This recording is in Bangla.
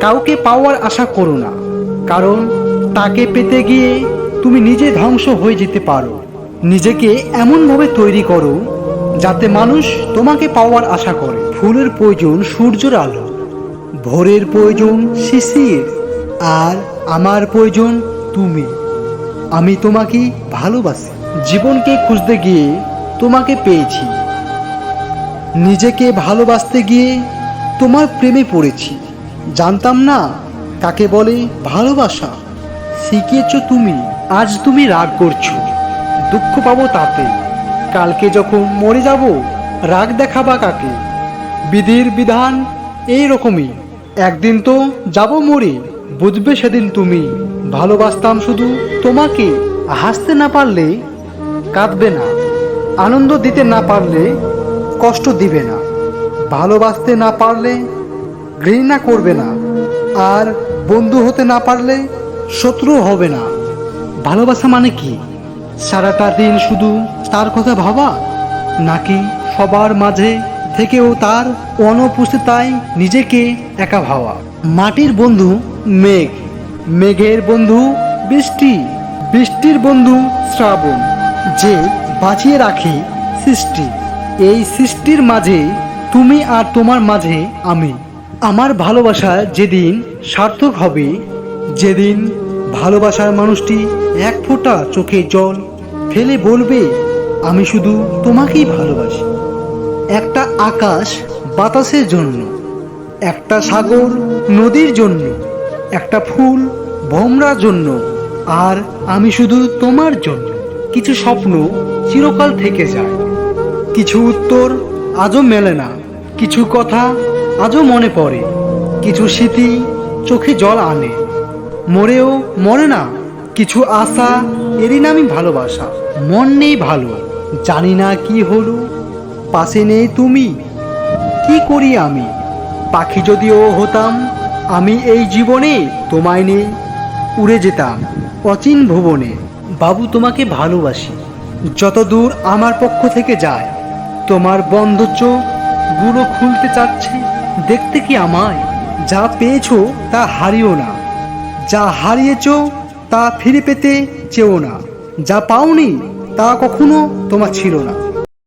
কাউকে পাওয়ার আশা করো না, কারণ তাকে পেতে গিয়ে তুমি নিজে ধ্বংস হয়ে যেতে পারো। নিজেকে এমনভাবে তৈরি করো যাতে মানুষ তোমাকে পাওয়ার আশা করে। ফুলের প্রয়োজন সূর্যের আলো, ভোরের প্রয়োজন শিশির, আর আমার প্রয়োজন তুমি। আমি তোমাকে ভালোবাসি। জীবনকে খুঁজতে গিয়ে তোমাকে পেয়েছি, নিজেকে ভালোবাসতে গিয়ে তোমার প্রেমে পড়েছি। জানতাম না কাকে বলে ভালোবাসা, শিখিয়েছ তুমি। আজ তুমি রাগ করছো, দুঃখ পাবো তাতে। কালকে যখন মরে যাব, রাগ দেখাবা কাকে? বিধির বিধান এই রকমই, একদিন তো যাব মরে, বুঝবে সেদিন তুমি। ভালোবাসতাম শুধু তোমাকে, হাসতে না পারলে কাঁদবে না, আনন্দ দিতে না পারলে কষ্ট দিবে না, ভালোবাসতে না পারলে ঘৃণা করবে না, আর বন্ধু হতে না পারলে শত্রু হবে না। ভালোবাসা মানে কি? সারাটা দিন শুধু তার কথা ভাবা, নাকি সবার মাঝে থেকেও তার অনুপস্থিতিতে নিজেকে একা ভাবা? মাটির বন্ধু মেঘ, মেঘের বন্ধু বৃষ্টি, বৃষ্টির বন্ধু শ্রাবণ, যে বাঁচিয়ে রাখে সৃষ্টি। এই সৃষ্টির মাঝে তুমি, আর তোমার মাঝে আমি। আমার ভালোবাসা যেদিন সার্থক হবে, যেদিন ভালোবাসার মানুষটি এক ফোঁটা চোখে জল ফেলে বলবে আমি শুধু তোমাকেই ভালোবাসি। একটা আকাশ বাতাসের জন্য, একটা সাগর নদীর জন্য, একটা ফুল ভোমরার জন্য, আর আমি শুধু তোমার জন্য। কিছু স্বপ্ন চিরকাল থেকে যায়, কিছু উত্তর আজও মেলে না, কিছু কথা আজও মনে পড়ে, কিছু স্মৃতি চোখে জল আনে, মরেও মরে না। কিছু আশা, এরই নামই ভালোবাসা। মন নেই ভালো, জানি না কি হলো, পাশে নেই তুমি, কি করি আমি? পাখি যদিও হতাম আমি এই জীবনে, তোমায় নিয়ে উড়ে যেতাম অচিন ভুবনে। বাবু, তোমাকে ভালোবাসি যত দূর আমার পক্ষ থেকে যায়। তোমার বন্ধ চোখ গুলো খুলতে চাচ্ছে দেখতে কি আমায়? যা পেয়েছো তা হারিও না, যা হারিয়েছো তা ফিরে পেতে চেও না, যা পাওনি তা কখনো তোমার ছিল না।